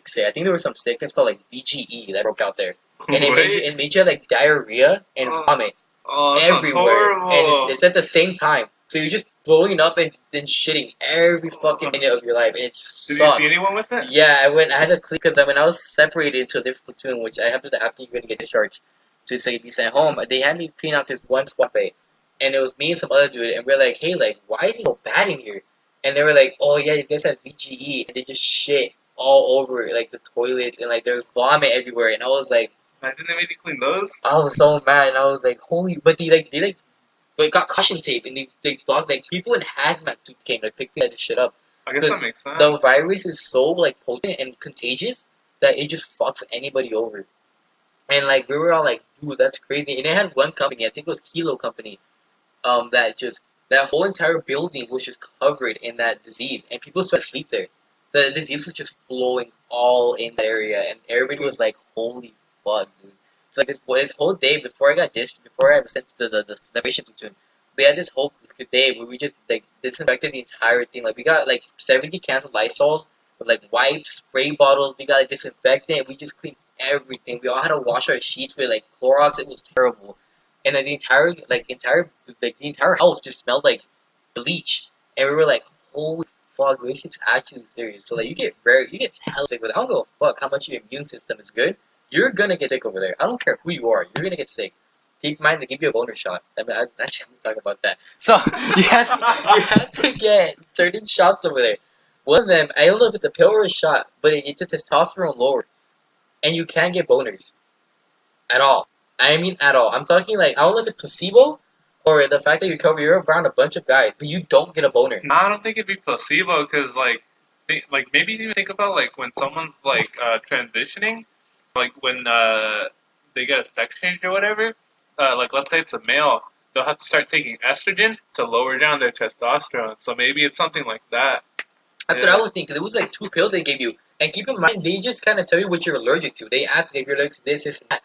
sick. I think there was some sickness called like BGE that broke out there, and it made you have, like diarrhea and vomit Oh, that sounds everywhere, and it's horrible. it's at the same time. So you're just throwing up and then shitting every fucking minute of your life, and it Did you see sucks. anyone with it? Yeah, I had to clean because when I was separated to a different platoon, which I have to after you're gonna get discharged to say be sent home, they had me clean out this one squad bay, and it was me and some other dude, and we're like, hey, like, why is it so bad in here? And they were like, oh yeah, these guys have BGE, and they just shit all over like the toilets, and like there's vomit everywhere, and I was like, Imagine they made you clean those. I was so mad, and I was like, holy, but they but it got caution tape, and they blocked like people in hazmat suits came like picked that shit up. I guess that makes sense. The virus is so like potent and contagious that it just fucks anybody over. And like we were all like, dude, that's crazy. And it had one company, I think it was Kilo Company, that whole entire building was just covered in that disease, and people started to sleep there. The disease was just flowing all in that area, and everybody was like, holy fuck, dude. It's like this whole day before I was sent to the separation platoon, we had this whole day where we just like disinfected the entire thing. Like we got like 70 cans of Lysol with like wipes, spray bottles. We got like disinfectant. We just cleaned everything. We all had to wash our sheets with like Clorox. It was terrible, and then the entire house just smelled like bleach. And we were like, holy fuck, this shit's actually serious. So like you get hell sick with it. I don't give a fuck how much your immune system is good. You're gonna get sick over there. I don't care who you are. You're gonna get sick. Keep in mind they give you a boner shot. I mean, I shouldn't talk about that. So you have to get certain shots over there. One of them, I don't know if it's a pill or a shot, but it's a testosterone lower, and you can't get boners at all. I mean, at all. I'm talking like I don't know if it's placebo or the fact that you're around a bunch of guys, but you don't get a boner. No, I don't think it'd be placebo because like maybe even think about like when someone's like transitioning, like when they get a sex change or whatever. Like let's say it's a male, they'll have to start taking estrogen to lower down their testosterone. So maybe it's something like that. That's what I was thinking. It was like 2 pills they gave you. And keep in mind, they just kind of tell you what you're allergic to. They ask if you're allergic to this, and that.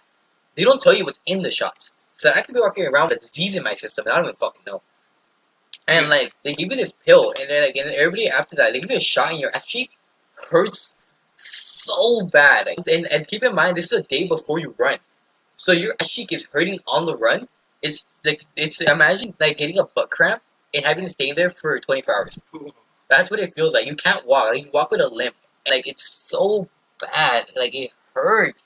They don't tell you what's in the shots. So I could be walking around with a disease in my system, and I don't even fucking know. And like, they give you this pill, and then again, everybody after that, they give you a shot in your ass cheek. Hurts so bad. And keep in mind, this is a day before you run. So your ass cheek is hurting on the run. It's imagine like getting a butt cramp and having to stay there for 24 hours. That's what it feels like. You can't walk. Like, you walk with a limp. And, like, it's so bad. Like, it hurts.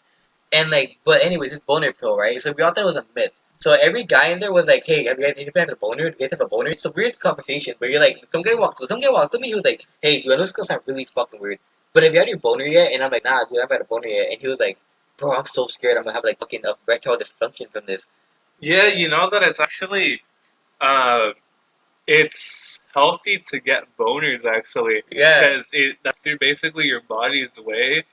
And, like, but anyways, it's boner pill, right? So we all thought it was a myth. So every guy in there was like, hey, have you guys have a boner? Do you guys have a boner? It's a weird conversation where you're like, some guy walks up to me, he was like, hey, dude, I know this is gonna sound really fucking weird, but have you had your boner yet? And I'm like, nah, dude, I haven't had a boner yet. And he was like, bro, I'm so scared I'm gonna have, like, fucking erectile dysfunction from this. Yeah, you know that it's actually it's healthy to get boners actually Yeah. because that's basically your body's way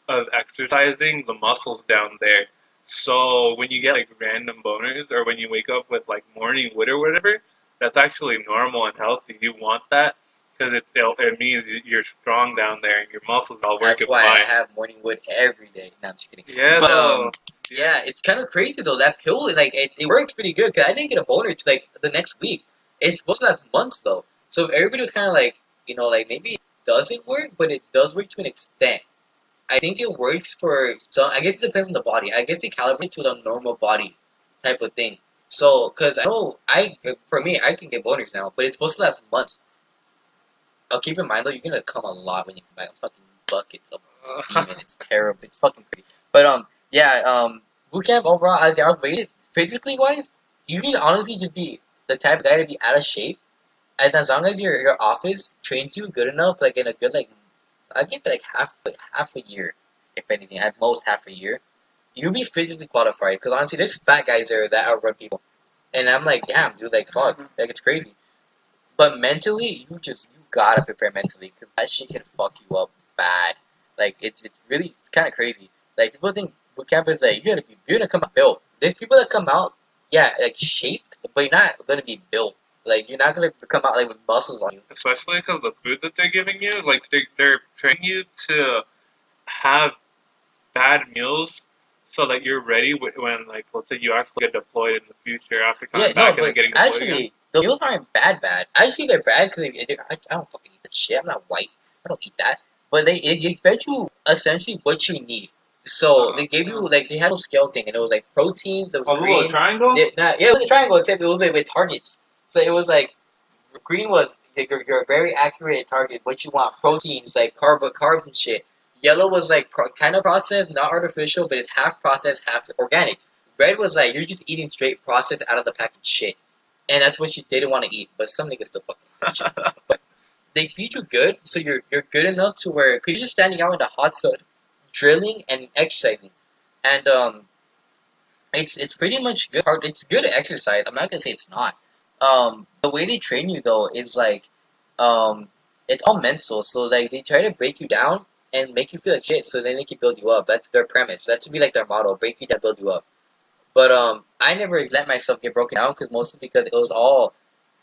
of exercising the muscles down there. So when you get like random boners or when you wake up with like morning wood or whatever, that's actually normal and healthy. You want that because it means you're strong down there and your muscles are all working That's why I fine. have morning wood every day. No, I'm just kidding. Yeah, But though. yeah, it's kind of crazy though. That pill, like, it works pretty good. Cause I didn't get a boner till like the next week. It's supposed to last months though. So everybody was kind of like, like maybe it doesn't work, but it does work to an extent. I think it works for some. I guess it depends on the body. I guess they calibrate to the normal body type of thing. So, cause I know for me, I can get boners now, but it's supposed to last months. I'll keep in mind though, you're gonna come a lot when you come back. I'm talking buckets of semen. It's terrible. It's fucking crazy. But yeah, boot camp overall, I'll rate it physically wise. You can honestly just be the type of guy to be out of shape, and as long as your office trains you good enough, like in a good like, I give it like half a year, if anything, at most half a year, you'll be physically qualified. Because honestly, there's fat guys there that outrun people, and I'm like, damn, dude, like fuck, like it's crazy. But mentally, you gotta prepare mentally because that shit can fuck you up bad. Like it's really it's kind of crazy. Like people think boot camp is like you're gonna come out built. There's people that come out, yeah, like shaped, but you're not gonna be built. Like you're not gonna come out like with muscles on you. Especially because the food that they're giving you, like they're training you to have bad meals so that you're ready when, like, let's say you actually get deployed in the future after coming Yeah, no, back and then but getting deployed again. actually, the meals aren't bad. I see they're bad because I don't fucking eat that shit. I'm not white. I don't eat that. But they fed you essentially what you need. So they gave you like they had a scale thing, and it was like proteins. It was A green. little triangle? Yeah, it was a triangle, except it was with targets. So it was like green was like, your very accurate target. What you want, proteins like carbs and shit. Yellow was like kind of processed, not artificial, but it's half processed, half organic. Red was like you're just eating straight processed out of the package shit, and that's what you didn't want to eat. But some niggas still fucking eat shit. But they feed you good, so you're good enough to where because you're just standing out in the hot sun, drilling and exercising, and it's pretty much good. It's good exercise. I'm not gonna say it's not. The way they train you though is like, it's all mental. So like they try to break you down and make you feel like shit, so then they can build you up. That's their premise. That should be like their motto: break you down, build you up. But I never let myself get broken down because mostly because it was all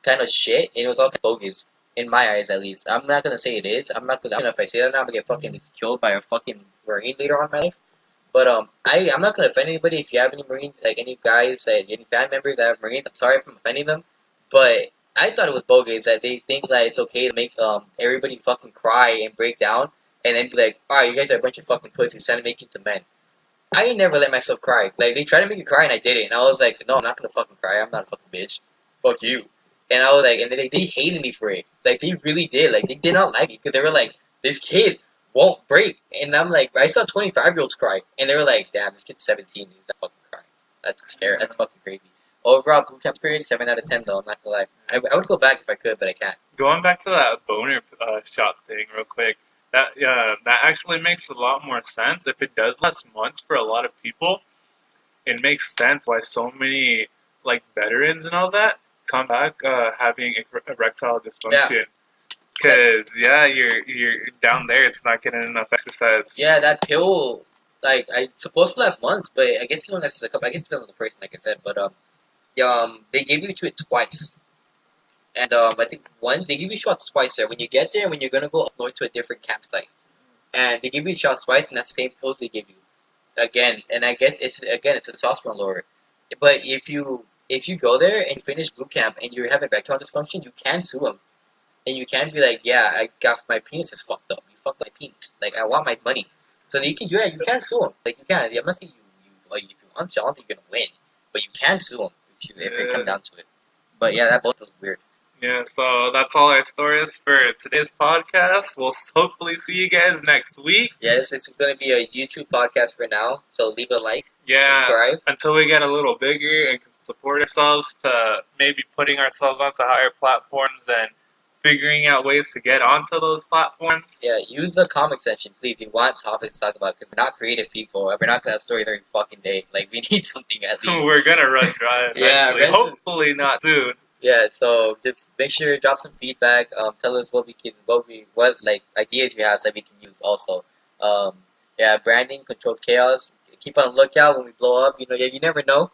kind of shit and it was all kind of bogus in my eyes at least. I'm not gonna say it is. I'm not gonna. If I say that now, I'm gonna get fucking killed by a fucking marine later on in my life. But I'm not gonna offend anybody. If you have any Marines, like any guys, like any fan members that have Marines, I'm sorry if I'm offending them. But I thought it was bogus that they think that it's okay to make everybody fucking cry and break down, and then be like, all right, you guys are a bunch of fucking pussies trying to make you into men. I ain't never let myself cry. Like they tried to make me cry, and I did it, and I was like, no, I'm not gonna fucking cry. I'm not a fucking bitch. Fuck you. And I was like, and they hated me for it. Like they really did. Like they did not like it because they were like, this kid won't break. And I'm like, I saw 25-year-olds cry, and they were like, damn, this kid's 17. He's not fucking crying. That's scary. That's fucking crazy. Overall, boot camp experience 7 out of 10 though. I'm not gonna lie. I would go back if I could, but I can't. Going back to that boner shot thing real quick, that actually makes a lot more sense. If it does last months for a lot of people, it makes sense why so many like veterans and all that come back having erectile dysfunction. Because you're down there. It's not getting enough exercise. Yeah, that pill, like, it's supposed to last months, but I guess it only lasts a couple. I guess it depends on the person, like I said. But they gave you to it twice, and I think they give you shots twice there. When you get there, when you're gonna go up north to a different campsite, and they give you shots twice, and that's the same pills they give you again. And I guess it's a testosterone lower. But if you go there and finish boot camp and you're having erectile dysfunction, you can sue them. And you can be like, yeah, I got my penis is fucked up. You fucked up my penis. Like, I want my money. So you can, you can sue them. Like, you can. I'm not saying like, if you want to, I don't think you're gonna win, but you can sue them if it comes down to it. But yeah, that both was weird. Yeah, so that's all our stories for today's podcast. We'll hopefully see you guys next week. Yes, this is gonna be a YouTube podcast for now. So leave a like, subscribe until we get a little bigger and can support ourselves to maybe putting ourselves onto higher platforms and figuring out ways to get onto those platforms. Yeah, use the comment section, please. If you want topics to talk about, because we're not creative people. We're not going to have stories every fucking day. Like, we need something at least. We're going to run dry eventually. Hopefully not soon. Yeah, so just make sure you drop some feedback. Tell us what ideas you have that we can use also. Branding, Controlled Kaos. Keep on the lookout when we blow up. You never know.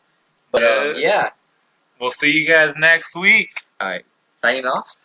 But, yeah. We'll see you guys next week. All right. Signing off.